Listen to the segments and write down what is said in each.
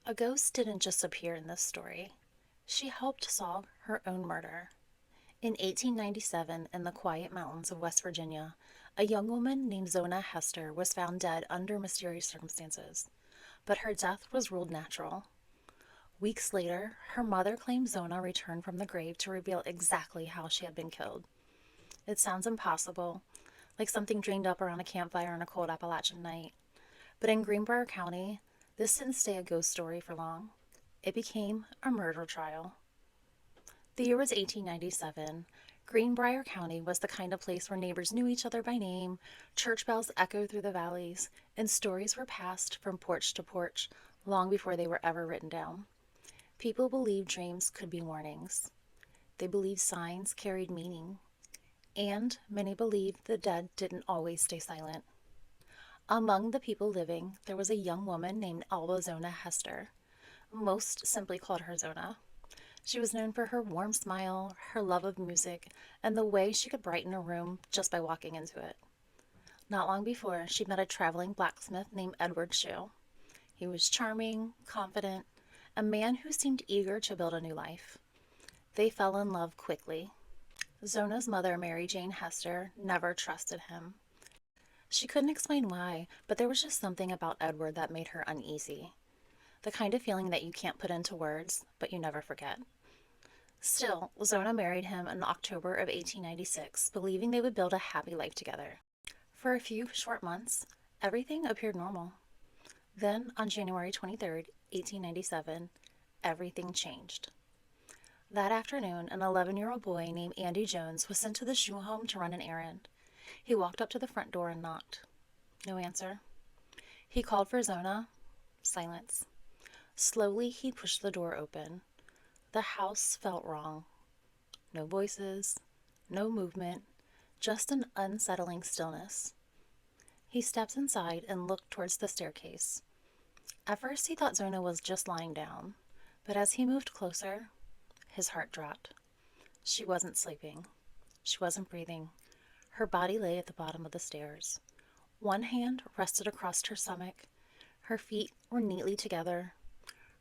A ghost didn't just appear in this story. She helped solve her own murder. In 1897, in the quiet mountains of West Virginia, a young woman named Zona Heaster was found dead under mysterious circumstances, but her death was ruled natural. Weeks later, her mother claimed Zona returned from the grave to reveal exactly how she had been killed. It sounds impossible, like something dreamed up around a campfire on a cold Appalachian night. But in Greenbrier County, this didn't stay a ghost story for long. It became a murder trial. The year was 1897. Greenbrier County was the kind of place where neighbors knew each other by name, church bells echoed through the valleys, and stories were passed from porch to porch long before they were ever written down. People believed dreams could be warnings. They believed signs carried meaning. And many believed the dead didn't always stay silent. Among the people living, there was a young woman named Zona Hester. Most simply called her Zona. She was known for her warm smile, her love of music, and the way she could brighten a room just by walking into it. Not long before, she met a traveling blacksmith named Edward Shue. He was charming, confident, a man who seemed eager to build a new life. They fell in love quickly. Zona's mother, Mary Jane Hester, never trusted him. She couldn't explain why, but there was just something about Edward that made her uneasy. The kind of feeling that you can't put into words, but you never forget. Still, Zona married him in October of 1896, believing they would build a happy life together. For a few short months, everything appeared normal. Then, on January 23rd, 1897, everything changed. That afternoon, an 11-year-old boy named Andy Jones was sent to the Shue home to run an errand. He walked up to the front door and knocked. No answer. He called for Zona. Silence. Slowly, he pushed the door open. The house felt wrong. No voices, no movement, just an unsettling stillness. He stepped inside and looked towards the staircase. At first, he thought Zona was just lying down, but as he moved closer, his heart dropped. She wasn't sleeping. She wasn't breathing. Her body lay at the bottom of the stairs. One hand rested across her stomach. Her feet were neatly together.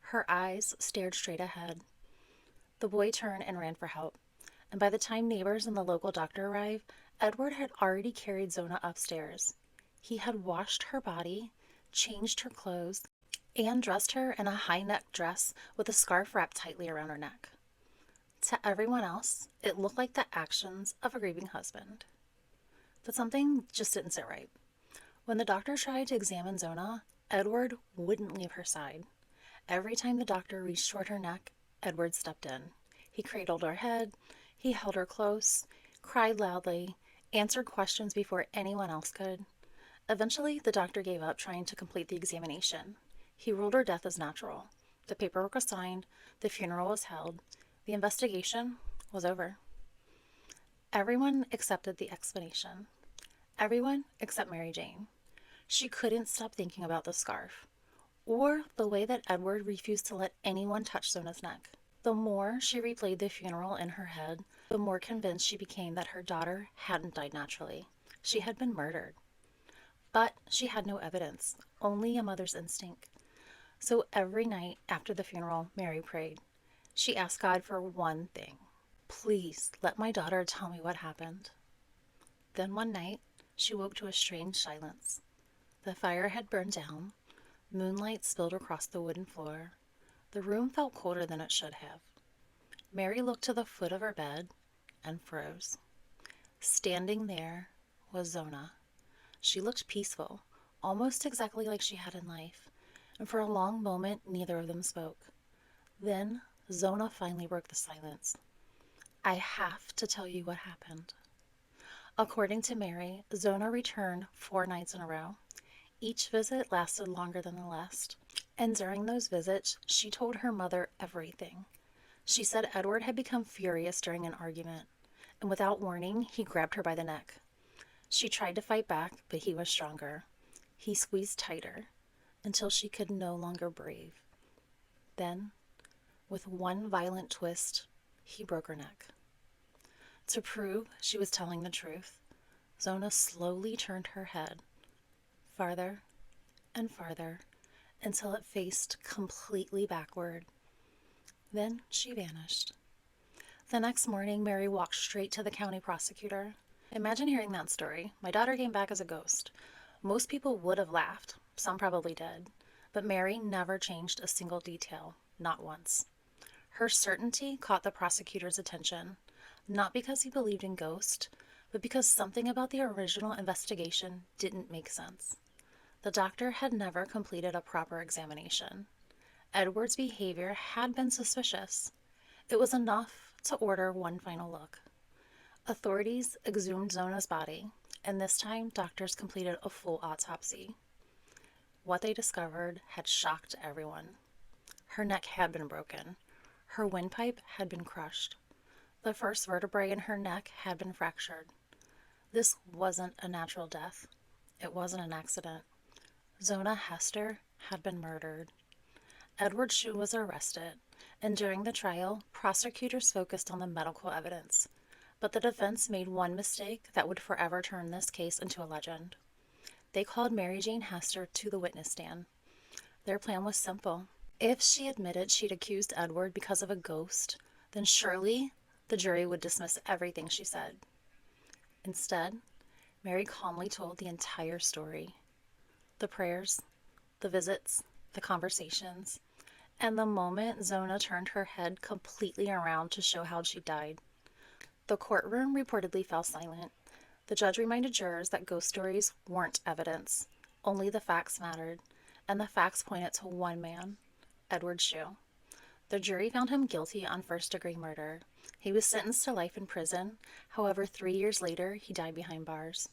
Her eyes stared straight ahead. The boy turned and ran for help, and by the time neighbors and the local doctor arrived, Edward had already carried Zona upstairs. He had washed her body, changed her clothes, and dressed her in a high-necked dress with a scarf wrapped tightly around her neck. To everyone else, it looked like the actions of a grieving husband. But something just didn't sit right. When the doctor tried to examine Zona, Edward wouldn't leave her side. Every time the doctor reached toward her neck, Edward stepped in. He cradled her head, he held her close, cried loudly, answered questions before anyone else could. Eventually, the doctor gave up trying to complete the examination. He ruled her death as natural. The paperwork was signed, the funeral was held, the investigation was over. Everyone accepted the explanation. Everyone except Mary Jane. She couldn't stop thinking about the scarf, or the way that Edward refused to let anyone touch Zona's neck. The more she replayed the funeral in her head, the more convinced she became that her daughter hadn't died naturally. She had been murdered. But she had no evidence, only a mother's instinct. So every night after the funeral, Mary prayed. She asked God for one thing. Please let my daughter tell me what happened. Then one night, she woke to a strange silence. The fire had burned down. Moonlight spilled across the wooden floor. The room felt colder than it should have. Mary looked to the foot of her bed and froze. Standing there was Zona. She looked peaceful, almost exactly like she had in life, and for a long moment neither of them spoke. Then Zona finally broke the silence. I have to tell you what happened. According to Mary, Zona returned 4 nights in a row. Each visit lasted longer than the last, and during those visits, she told her mother everything. She said Edward had become furious during an argument, and without warning, he grabbed her by the neck. She tried to fight back, but he was stronger. He squeezed tighter, until she could no longer breathe. Then, with one violent twist, he broke her neck. To prove she was telling the truth, Zona slowly turned her head, farther and farther, until it faced completely backward. Then she vanished. The next morning, Mary walked straight to the county prosecutor. Imagine hearing that story. My daughter came back as a ghost. Most people would have laughed. Some probably did. But Mary never changed a single detail. Not once. Her certainty caught the prosecutor's attention. Not because he believed in ghosts, but because something about the original investigation didn't make sense. The doctor had never completed a proper examination. Edward's behavior had been suspicious. It was enough to order one final look. Authorities exhumed Zona's body, and this time doctors completed a full autopsy. What they discovered had shocked everyone. Her neck had been broken. Her windpipe had been crushed. The first vertebrae in her neck had been fractured. This wasn't a natural death. It wasn't an accident. Zona Heaster had been murdered. Edward Shue was arrested, and during the trial, prosecutors focused on the medical evidence. But the defense made one mistake that would forever turn this case into a legend. They called Mary Jane Hester to the witness stand. Their plan was simple. If she admitted she'd accused Edward because of a ghost, then surely the jury would dismiss everything she said. Instead, Mary calmly told the entire story. The prayers, the visits, the conversations, and the moment Zona turned her head completely around to show how she died. The courtroom reportedly fell silent. The judge reminded jurors that ghost stories weren't evidence. Only the facts mattered, and the facts pointed to one man, Edward Shue. The jury found him guilty on first-degree murder. He was sentenced to life in prison. However, 3 years later, he died behind bars.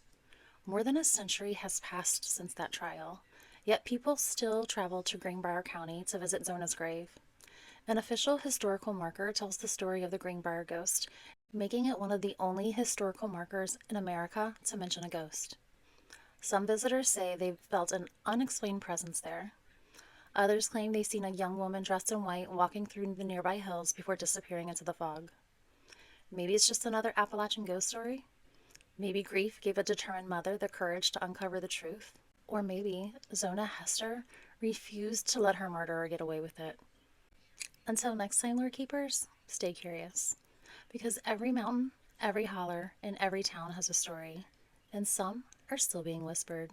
More than a century has passed since that trial, yet people still travel to Greenbrier County to visit Zona's grave. An official historical marker tells the story of the Greenbrier ghost, making it one of the only historical markers in America to mention a ghost. Some visitors say they've felt an unexplained presence there. Others claim they've seen a young woman dressed in white walking through the nearby hills before disappearing into the fog. Maybe it's just another Appalachian ghost story? Maybe grief gave a determined mother the courage to uncover the truth? Or maybe Zona Heaster refused to let her murderer get away with it. Until next time, Lord Keepers, stay curious. Because every mountain, every holler, and every town has a story, and some are still being whispered.